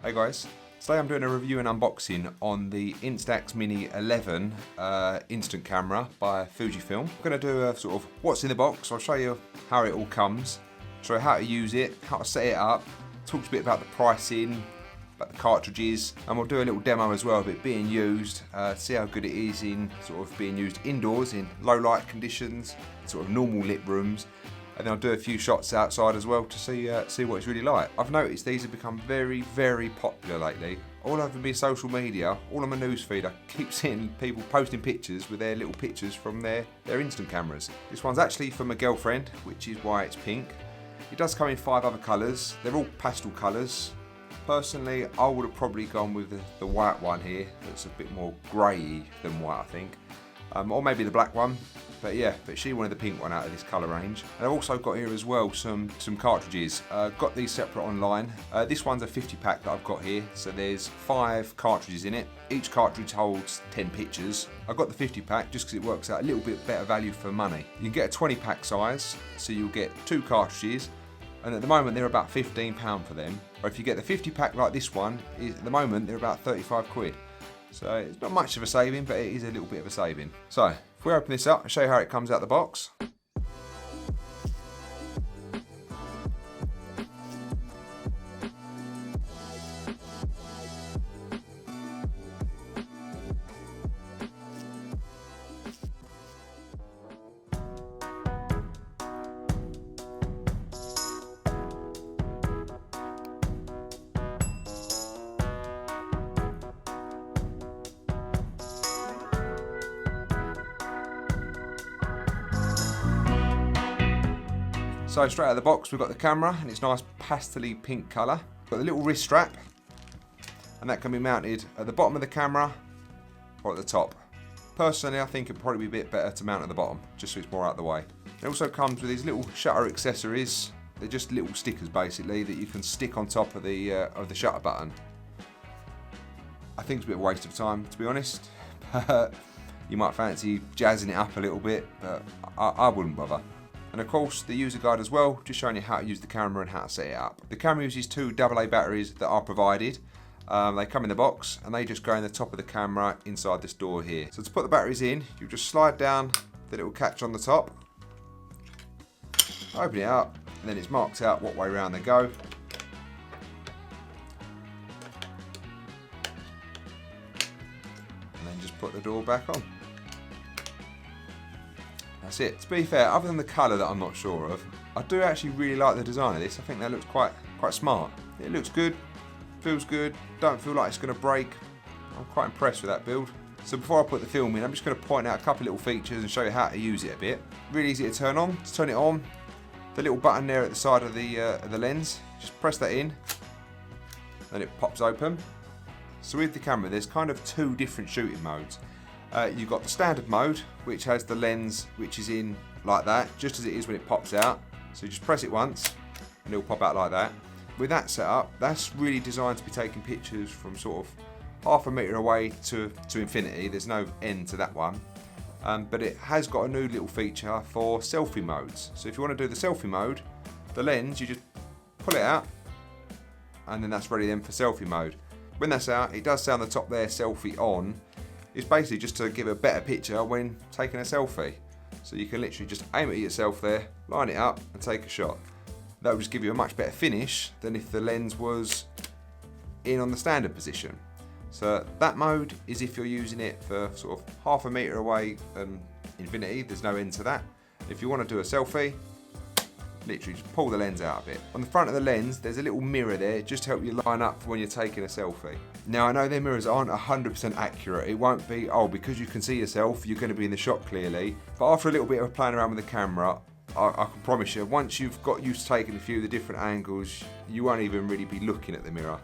Hey guys, today I'm doing a review and unboxing on the Instax Mini 11 instant camera by Fujifilm. I'm going to do a sort of what's in the box. I'll show you how it all comes, show you how to use it, how to set it up, talk a bit about the pricing, about the cartridges, and we'll do a little demo as well of it being used, see how good it is in sort of being used indoors in low light conditions, sort of normal lit rooms. And then I'll do a few shots outside as well to see what it's really like. I've noticed these have become very, very popular lately. All over my social media, all on my newsfeed, I keep seeing people posting pictures with their little pictures from their instant cameras. This one's actually for my girlfriend, which is why it's pink. It does come in 5 other colours. They're all pastel colours. Personally, I would have probably gone with the white one here. That's a bit more grey than white, I think. Or maybe the black one. But she wanted the pink one out of this colour range. And I've also got here as well some cartridges. Got these separate online. This one's a 50 pack that I've got here. So there's 5 cartridges in it. Each cartridge holds 10 pictures. I've got the 50 pack just because it works out a little bit better value for money. You can get a 20 pack size, so you'll get 2 cartridges. And at the moment they're about £15 for them. Or if you get the 50 pack like this one, at the moment they're about 35 quid. So it's not much of a saving, but it is a little bit of a saving. So if we open this up, I'll show you how it comes out the box. So straight out of the box we've got the camera and it's nice pastely pink colour. Got the little wrist strap and that can be mounted at the bottom of the camera or at the top. Personally I think it'd probably be a bit better to mount at the bottom just so it's more out of the way. It also comes with these little shutter accessories. They're just little stickers basically that you can stick on top of the shutter button. I think it's a bit of a waste of time to be honest. You might fancy jazzing it up a little bit, but I wouldn't bother. And of course the user guide as well, just showing you how to use the camera and how to set it up. The camera uses 2 AA batteries that are provided. They come in the box and they just go in the top of the camera inside this door here. So to put the batteries in, you just slide down the little catch on the top, open it up, and then it's marked out what way round they go. And then just put the door back on. That's it. To be fair, other than the colour that I'm not sure of, I do actually really like the design of this. I think that looks quite smart. It looks good, feels good, don't feel like it's going to break. I'm quite impressed with that build. So before I put the film in, I'm just going to point out a couple of little features and show you how to use it a bit. Really easy to turn on. To turn it on, the little button there at the side of the lens, just press that in, and it pops open. So with the camera, there's kind of 2 different shooting modes. You've got the standard mode, which has the lens which is in like that, just as it is when it pops out. So you just press it once and it'll pop out like that. With that setup, that's really designed to be taking pictures from sort of half a metre away to infinity. There's no end to that one. But it has got a new little feature for selfie modes. So if you want to do the selfie mode, the lens, you just pull it out and then that's ready then for selfie mode. When that's out, it does say on the top there, selfie on. It's basically just to give a better picture when taking a selfie. So you can literally just aim at yourself there, line it up and take a shot. That will just give you a much better finish than if the lens was in on the standard position. So that mode is if you're using it for sort of half a metre away and infinity, there's no end to that. If you want to do a selfie, literally just pull the lens out of it. On the front of the lens, there's a little mirror there just to help you line up for when you're taking a selfie. Now I know their mirrors aren't 100% accurate. It won't be, oh, because you can see yourself, you're going to be in the shot clearly. But after a little bit of playing around with the camera, I can promise you, once you've got used to taking a few of the different angles, you won't even really be looking at the mirror.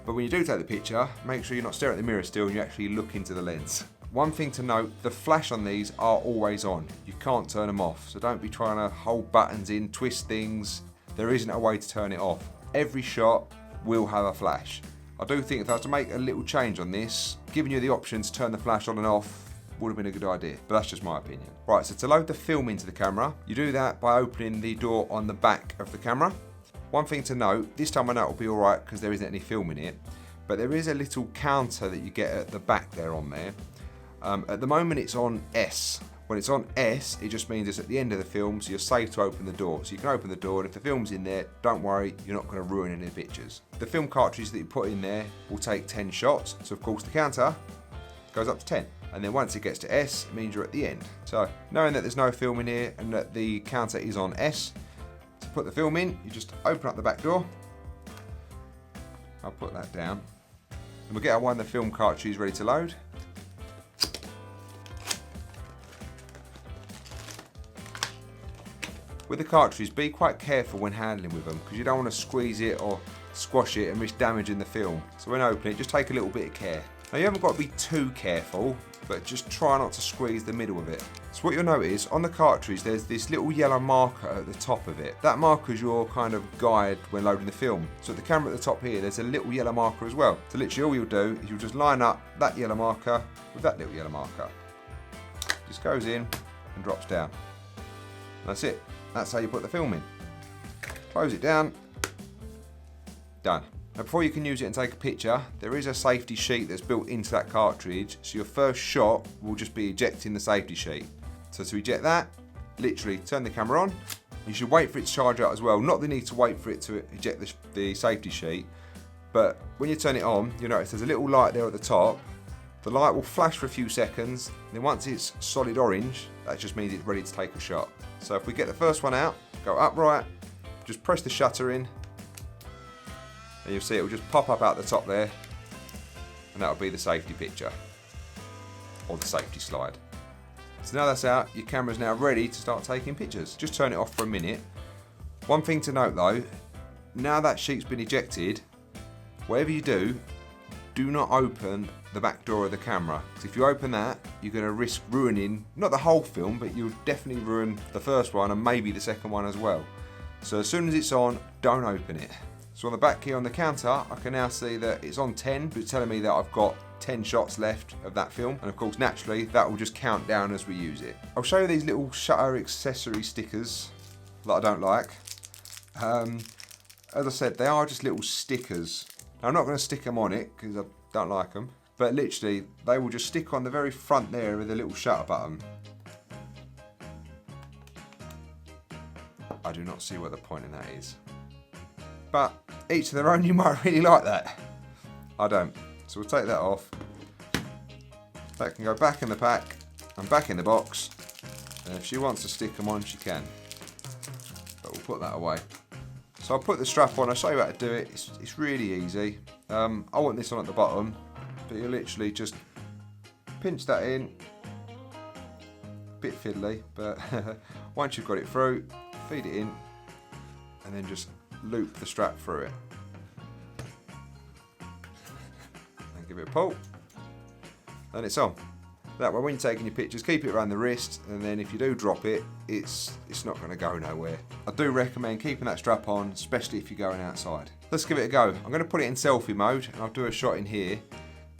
But when you do take the picture, make sure you're not staring at the mirror still and you actually look into the lens. One thing to note, the flash on these are always on. You can't turn them off, so don't be trying to hold buttons in, twist things. There isn't a way to turn it off. Every shot will have a flash. I do think if I was to make a little change on this, giving you the option to turn the flash on and off would have been a good idea, but that's just my opinion. Right, so to load the film into the camera, you do that by opening the door on the back of the camera. One thing to note, this time I know it'll be alright because there isn't any film in it, but there is a little counter that you get at the back there on there. At the moment it's on S. When it's on S, it just means it's at the end of the film, so you're safe to open the door. So you can open the door, and if the film's in there, don't worry, you're not going to ruin any pictures. The film cartridge that you put in there will take 10 shots, so of course the counter goes up to 10. And then once it gets to S, it means you're at the end. So knowing that there's no film in here and that the counter is on S, to put the film in, you just open up the back door. I'll put that down. And we'll get our one of the film cartridges ready to load. With the cartridges, be quite careful when handling with them because you don't want to squeeze it or squash it and risk damaging the film. So when opening it, just take a little bit of care. Now you haven't got to be too careful, but just try not to squeeze the middle of it. So what you'll notice, on the cartridge there's this little yellow marker at the top of it. That marker is your kind of guide when loading the film. So at the camera at the top here, there's a little yellow marker as well. So literally all you'll do is you'll just line up that yellow marker with that little yellow marker. Just goes in and drops down. That's it. That's how you put the film in. Close it down. Done. Now before you can use it and take a picture, there is a safety sheet that's built into that cartridge, so your first shot will just be ejecting the safety sheet. So to eject that, literally turn the camera on. You should wait for it to charge up as well. Not the need to wait for it to eject the safety sheet, but when you turn it on, you'll notice there's a little light there at the top. The light will flash for a few seconds, and then once it's solid orange, that just means it's ready to take a shot. So if we get the first one out, go upright, just press the shutter in, and you'll see it will just pop up out the top there, and that'll be the safety picture, or the safety slide. So now that's out, your camera's now ready to start taking pictures. Just turn it off for a minute. One thing to note though, now that sheet's been ejected, whatever you do not open the back door of the camera. Because if you open that, you're going to risk ruining, not the whole film, but you'll definitely ruin the first one and maybe the second one as well. So as soon as it's on, don't open it. So on the back here on the counter, I can now see that it's on 10, but it's telling me that I've got 10 shots left of that film. And of course, naturally, that will just count down as we use it. I'll show you these little shutter accessory stickers that I don't like. As I said, they are just little stickers. Now, I'm not going to stick them on it because I don't like them. But literally, they will just stick on the very front there with a little shutter button. I do not see what the point in that is. But each to their own, you might really like that. I don't. So we'll take that off. That can go back in the pack and back in the box. And if she wants to stick them on, she can. But we'll put that away. So I'll put the strap on, I'll show you how to do it. It's really easy. I want this on at the bottom, but you literally just pinch that in. Bit fiddly, but once you've got it through, feed it in, and then just loop the strap through it. And give it a pull, and it's on. That way, when you're taking your pictures, keep it around the wrist, and then if you do drop it, it's not going to go nowhere. I do recommend keeping that strap on, especially if you're going outside. Let's give it a go. I'm going to put it in selfie mode, and I'll do a shot in here.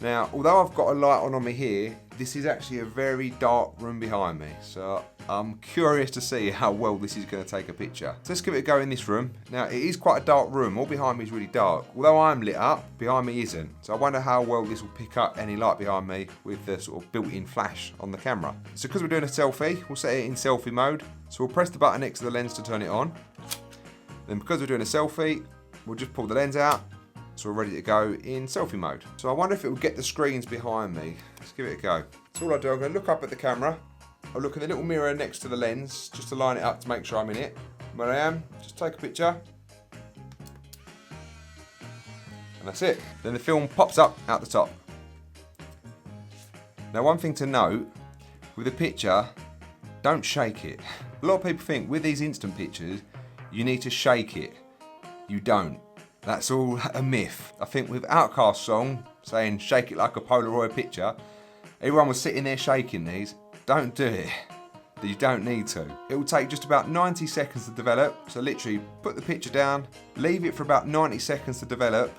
Now, although I've got a light on me here, this is actually a very dark room behind me, so I'm curious to see how well this is going to take a picture. So let's give it a go in this room. Now, it is quite a dark room. All behind me is really dark. Although I'm lit up, behind me isn't. So I wonder how well this will pick up any light behind me with the sort of built-in flash on the camera. So because we're doing a selfie, we'll set it in selfie mode. So we'll press the button next to the lens to turn it on. Then because we're doing a selfie, we'll just pull the lens out. So we're ready to go in selfie mode. So I wonder if it will get the screens behind me. Let's give it a go. So all I do, I'm going to look up at the camera. I'll look in the little mirror next to the lens just to line it up to make sure I'm in it. Where I am, just take a picture. And that's it. Then the film pops up out the top. Now one thing to note, with a picture, don't shake it. A lot of people think with these instant pictures, you need to shake it. You don't. That's all a myth. I think with Outkast's song saying shake it like a Polaroid picture, everyone was sitting there shaking these. Don't do it. You don't need to. It will take just about 90 seconds to develop. So literally put the picture down, leave it for about 90 seconds to develop.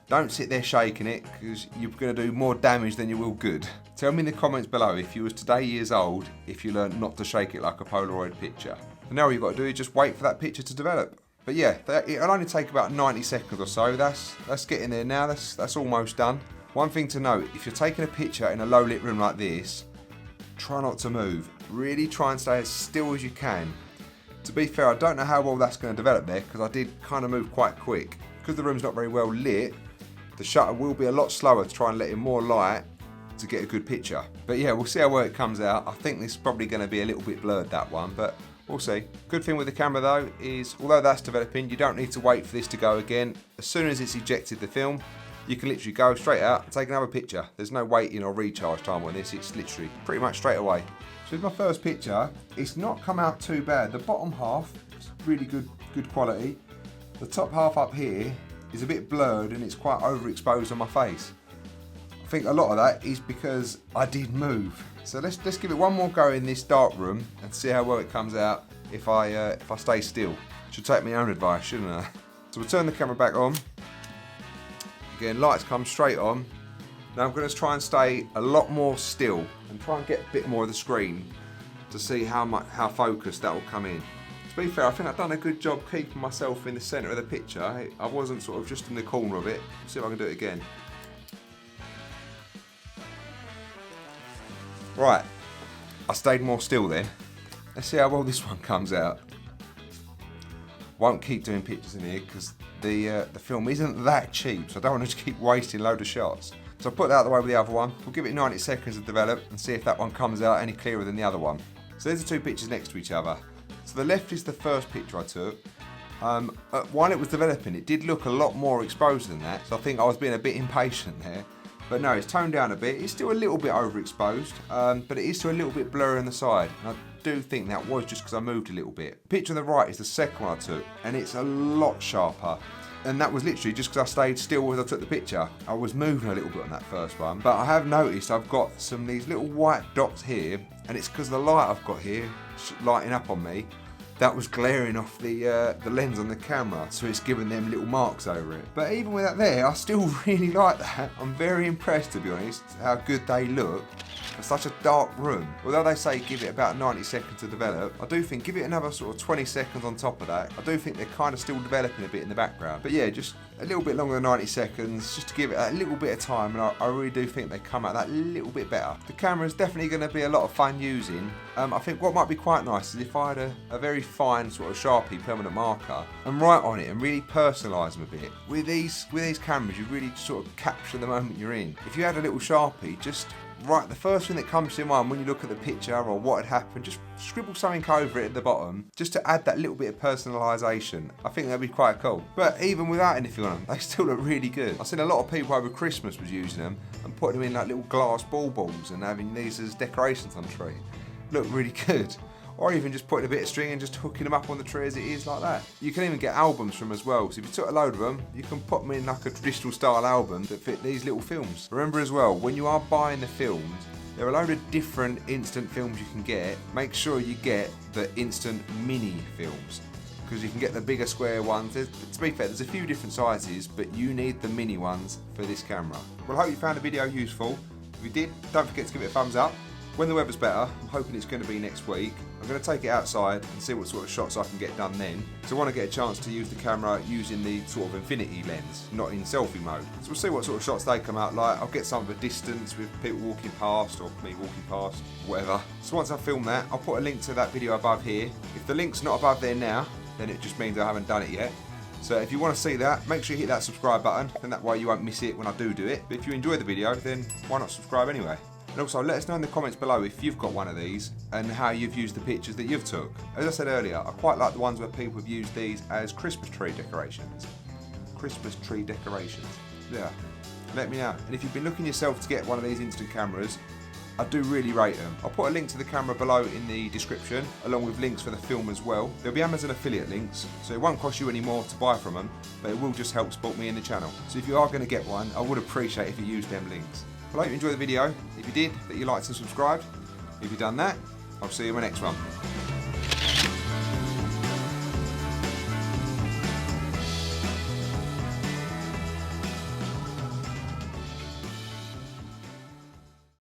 Don't sit there shaking it because you're going to do more damage than you will good. Tell me in the comments below if you was today years old, if you learned not to shake it like a Polaroid picture. And now all you've got to do is just wait for that picture to develop. But yeah, it'll only take about 90 seconds or so. That's getting there now. That's almost done. One thing to note, if you're taking a picture in a low lit room like this, try not to move. Really try and stay as still as you can. To be fair, I don't know how well that's going to develop there because I did kind of move quite quick. Because the room's not very well lit, the shutter will be a lot slower to try and let in more light to get a good picture. But yeah, we'll see how well it comes out. I think this is probably going to be a little bit blurred, that one, but we'll see. Good thing with the camera though is, although that's developing, you don't need to wait for this to go again. As soon as it's ejected the film, you can literally go straight out and take another picture. There's no waiting or recharge time on this, it's literally pretty much straight away. So with my first picture, it's not come out too bad. The bottom half is really good quality. The top half up here is a bit blurred and it's quite overexposed on my face. I think a lot of that is because I did move. So let's give it one more go in this dark room and see how well it comes out if I stay still. Should take my own advice, shouldn't I? So we'll turn the camera back on. Again, lights come straight on. Now I'm going to try and stay a lot more still and try and get a bit more of the screen to see how focused that will come in. To be fair, I think I've done a good job keeping myself in the centre of the picture. I wasn't sort of just in the corner of it. Let's see if I can do it again. Right, I stayed more still then. Let's see how well this one comes out. Won't keep doing pictures in here because the film isn't that cheap, so I don't want to just keep wasting a load of shots. So I'll put that out of the way with the other one. We'll give it 90 seconds to develop and see if that one comes out any clearer than the other one. So there's the two pictures next to each other. So the left is the first picture I took. While it was developing, it did look a lot more exposed than that, so I think I was being a bit impatient there. But no, it's toned down a bit. It's still a little bit overexposed, but it is still a little bit blurry on the side. And I do think that was just because I moved a little bit. The picture on the right is the second one I took, and it's a lot sharper. And that was literally just because I stayed still as I took the picture. I was moving a little bit on that first one, but I have noticed I've got these little white dots here, and it's because the light I've got here lighting up on me, that was glaring off the lens on the camera, so it's giving them little marks over it. But even with that there, I still really like that. I'm very impressed, to be honest, how good they look for such a dark room. Although they say give it about 90 seconds to develop, I do think give it another sort of 20 seconds on top of that. I do think they're kind of still developing a bit in the background. But yeah, just a little bit longer than 90 seconds, just to give it a little bit of time, and I really do think they come out that little bit better. The camera is definitely going to be a lot of fun using. I think what might be quite nice is if I had a very fine sort of Sharpie permanent marker and write on it and really personalise them a bit. With these cameras, you really sort of capture the moment you're in. If you had a little Sharpie, just write the first thing that comes to your mind when you look at the picture or what had happened, just scribble something over it at the bottom just to add that little bit of personalisation. I think that'd be quite cool. But even without anything on them, they still look really good. I've seen a lot of people over Christmas was using them and putting them in like little glass balls and having these as decorations on the tree. Look really good. Or even just putting a bit of string and just hooking them up on the tree as it is like that. You can even get albums from as well. So if you took a load of them, you can put them in like a traditional style album that fit these little films. Remember as well, when you are buying the films, there are a load of different instant films you can get. Make sure you get the instant mini films, because you can get the bigger square ones. To be fair, there's a few different sizes, but you need the mini ones for this camera. Well, I hope you found the video useful. If you did, don't forget to give it a thumbs up. When the weather's better, I'm hoping it's going to be next week, I'm going to take it outside and see what sort of shots I can get done then. So I want to get a chance to use the camera using the sort of infinity lens, not in selfie mode. So we'll see what sort of shots they come out like. I'll get some of a distance with people walking past or me walking past, whatever. So once I film that, I'll put a link to that video above here. If the link's not above there now, then it just means I haven't done it yet. So if you want to see that, make sure you hit that subscribe button, and that way you won't miss it when I do it. But if you enjoy the video, then why not subscribe anyway? And also let us know in the comments below if you've got one of these and how you've used the pictures that you've took. As I said earlier, I quite like the ones where people have used these as Christmas tree decorations. Christmas tree decorations. Yeah, let me know. And if you've been looking yourself to get one of these instant cameras, I do really rate them. I'll put a link to the camera below in the description, along with links for the film as well. There'll be Amazon affiliate links, so it won't cost you any more to buy from them, but it will just help support me in the channel. So if you are going to get one, I would appreciate if you use them links. Well, I hope you enjoyed the video. If you did, that you liked and subscribed. If you've done that, I'll see you in my next one.